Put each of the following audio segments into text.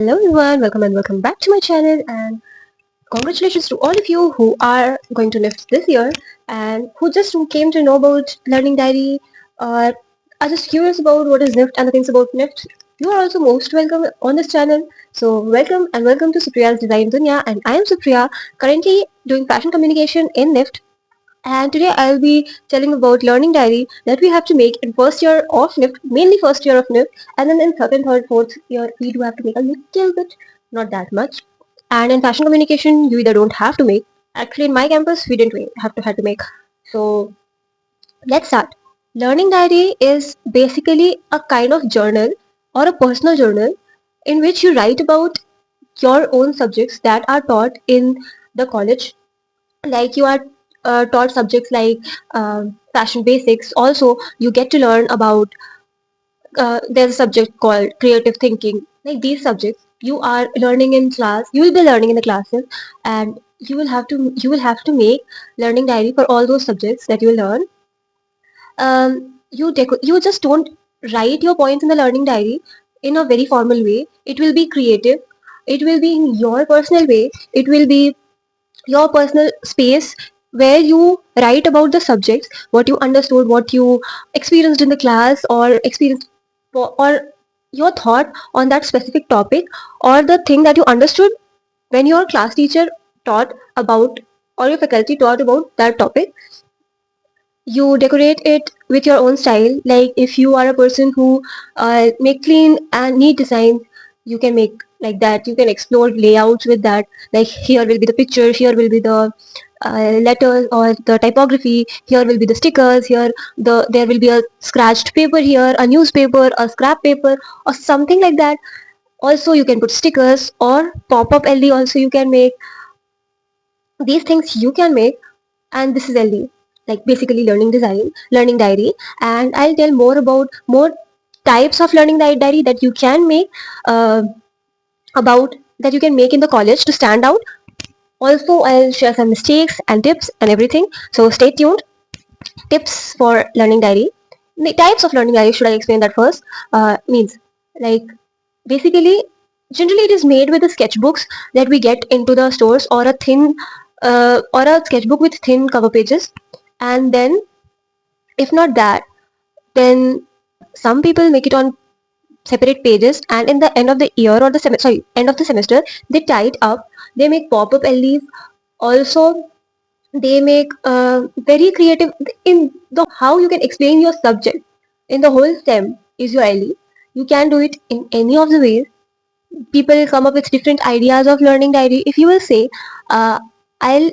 Hello everyone, welcome and welcome back to my channel, and congratulations to all of you who are going to NIFT this year and who just came to know about Learning Diary or are just curious about what is NIFT and the things about NIFT. You are also most welcome on this channel. So welcome and welcome to Supriya's Design Dunya, and I am Supriya, currently doing fashion communication in NIFT, and today I'll be telling about learning diary that we have to make in first year of NIFT, mainly first year of NIFT, and then in second, third, fourth year we do have to make a little bit, not that much. And in fashion communication, you either don't have to make. Actually, in my campus, we didn't have to make. So let's start. Learning diary is basically a kind of journal or a personal journal in which you write about your own subjects that are taught in the college, like you are taught subjects like fashion basics. Also you get to learn about there's a subject called creative thinking. Like these subjects you are learning in class, you will be learning in the classes, and you will have to make learning diary for all those subjects that you learn. You just don't write your points in the learning diary in a very formal way. It will be creative, it will be in your personal way, it will be your personal space where you write about the subjects, what you understood, what you experienced in the class, or or your thought on that specific topic, or the thing that you understood when your class teacher taught about, or your faculty taught about that topic. You decorate it with your own style. Like if you are a person who make clean and neat designs, you can make like that. You can explore layouts with that. Like here will be the picture, here will be the letters or the typography, here will be the stickers, there will be a scratched paper, here a newspaper, a scrap paper, or something like that. Also you can put stickers or pop-up LED. Also you can make these things, you can make. And this is LD, like basically learning diary. And I'll tell more about more types of learning diary that you can make, uh, about that you can make in the college to stand out. Also I'll share some mistakes and tips and everything, so stay tuned. Tips for learning diary. The types of learning diary, should I explain that first? Means like basically, generally it is made with the sketchbooks that we get into the stores, or a thin or a sketchbook with thin cover pages. And then if not that, then some people make it on separate pages, and in the end of the year, or the end of the semester, they tie it up. They make pop-up LEs. Also they make very creative in the how you can explain your subject in the whole STEM is your LE. You can do it in any of the ways. People come up with different ideas of learning diary. If you will say, I'll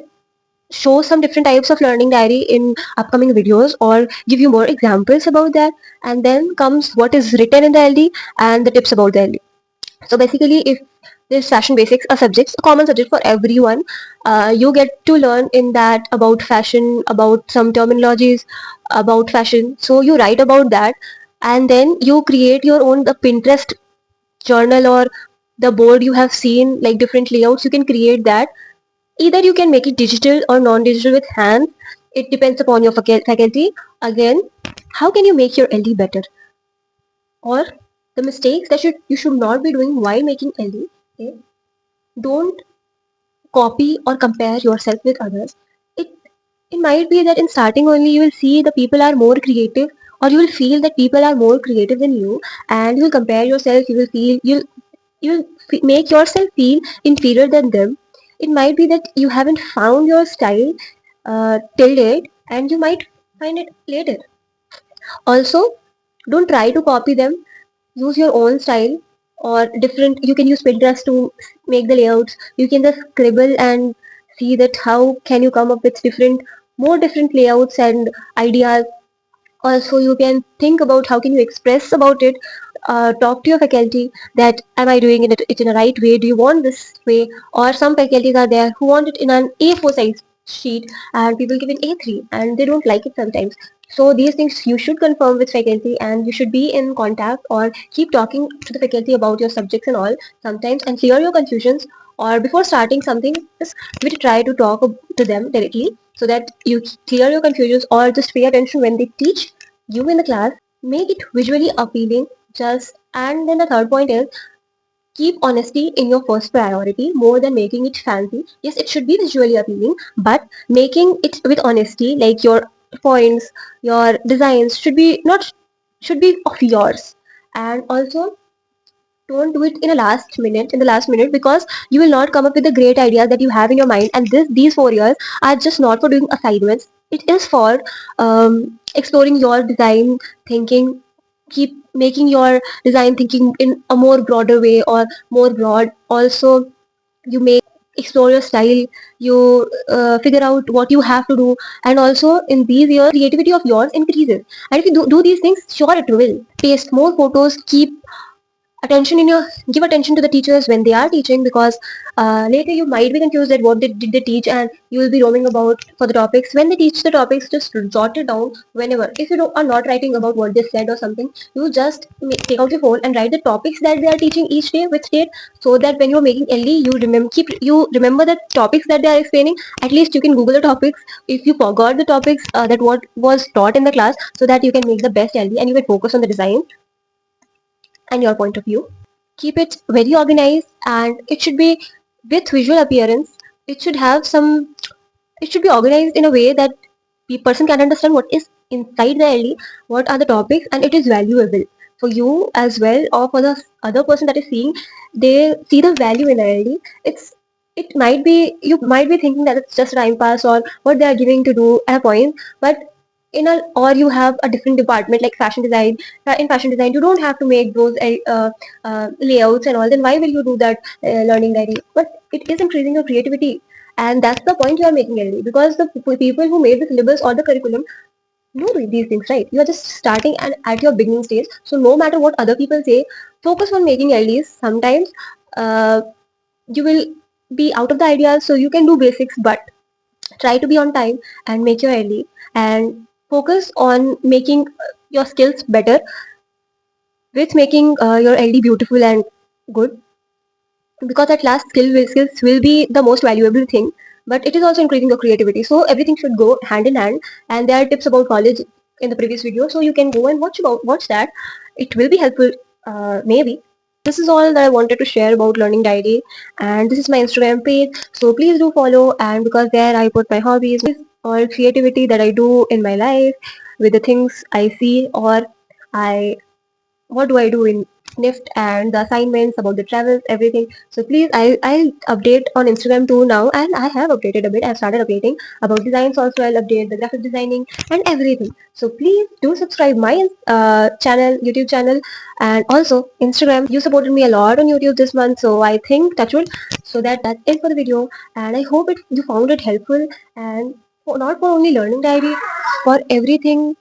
show some different types of learning diary in upcoming videos, or give you more examples about that. And then comes what is written in the LD and the tips about the LD. So basically, if this fashion basics are subjects, a common subject for everyone, you get to learn in that about fashion, about some terminologies about fashion. So you write about that, and then you create your own the Pinterest journal, or the board you have seen, like different layouts. You can create that. Either you can make it digital or non-digital with hands. It depends upon your faculty. Again, how can you make your LD better? Or the mistakes that you should not be doing while making LD is, don't copy or compare yourself with others. It it might be that in starting only you will see the people are more creative, or you will feel that people are more creative than you, and you will compare yourself. You will make yourself feel inferior than them. It might be that you haven't found your style till date, and you might find it later. Also, don't try to copy them. Use your own style, or different. You can use Pinterest to make the layouts. You can just scribble and see that how can you come up with more different layouts and ideas. Also you can think about how can you express about it. Talk to your faculty that am I doing it in a right way, do you want this way? Or some faculties are there who want it in an A4 size sheet, and people give it A3 and they don't like it sometimes. So these things you should confirm with faculty, and you should be in contact or keep talking to the faculty about your subjects and all sometimes, and clear your confusions. Or before starting something, just give it a try to talk to them directly, so that you clear your confusions. Or just pay attention when they teach you in the class. Make it visually appealing. Just and then the third point is, Keep honesty in your first priority more than making it fancy. Yes, it should be visually appealing, but making it with honesty, like your points, your designs should be not should be of yours. And also, don't do it in the last minute, because you will not come up with the great ideas that you have in your mind. And these 4 years are just not for doing assignments. It is for exploring your design thinking. Keep making your design thinking in a more broader way, or more broad. Also, you make explore your style, you figure out what you have to do. And also, in these years, creativity of yours increases. And if you do these things, sure, it will paste more photos. Keep attention in your give attention to the teachers when they are teaching, because later you might be confused at what did they teach, and you will be roaming about for the topics. When they teach the topics, just jot it down. Whenever, if you are not writing about what they said or something, you just take out your phone and write the topics that they are teaching each day with state, so that when you are making LD, you remember the topics that they are explaining. At least you can google the topics if you forgot the topics, that what was taught in the class, so that you can make the best LD and you can focus on the design and your point of view. Keep it very organized, and it should be with visual appearance. It should have some, it should be organized in a way that the person can understand what is inside the LD, what are the topics, and it is valuable for you as well, or for the other person that is seeing. They see the value in the LD. It might be, you might be thinking that it's just time pass or what they are giving to do at a point, but or you have a different department like fashion design. In fashion design, you don't have to make those layouts and all. Then why will you do that learning diary? But it is increasing your creativity, and that's the point you are making LD, because the people who made the syllabus or the curriculum know these things, right? You are just starting and at your beginning stage, so no matter what other people say, focus on making LDs. Sometimes uh, you will be out of the ideas, so you can do basics, but try to be on time and make your LD, and focus on making your skills better with making your LD beautiful and good, because at last skills will be the most valuable thing, but it is also increasing your creativity. So everything should go hand in hand. And there are tips about college in the previous video, so you can go and watch that. It will be helpful, maybe. This is all that I wanted to share about learning diary, and this is my Instagram page, so please do follow. And because there I put my hobbies, all creativity that I do in my life, with the things I see, or I what do I do in NIFT, and the assignments about the travels, everything. So please, I update on Instagram too now, and I have updated a bit. I've started updating about designs also. I'll update the graphic designing and everything. So please do subscribe my YouTube channel, and also Instagram. You supported me a lot on YouTube this month, so I think touchwood. So that's it for the video, and I hope you found it helpful, and not for only learning diary, for everything.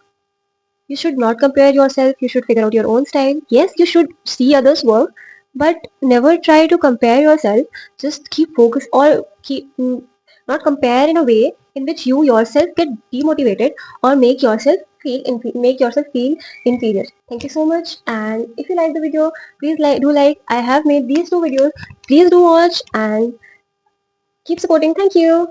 You should not compare yourself. You should figure out your own style. Yes, you should see others' work, but never try to compare yourself. Just keep focus, or not compare in a way in which you yourself get demotivated, or make yourself feel inferior. Thank you so much. And if you like the video, please like. I have made these two videos. Please do watch and keep supporting. Thank you.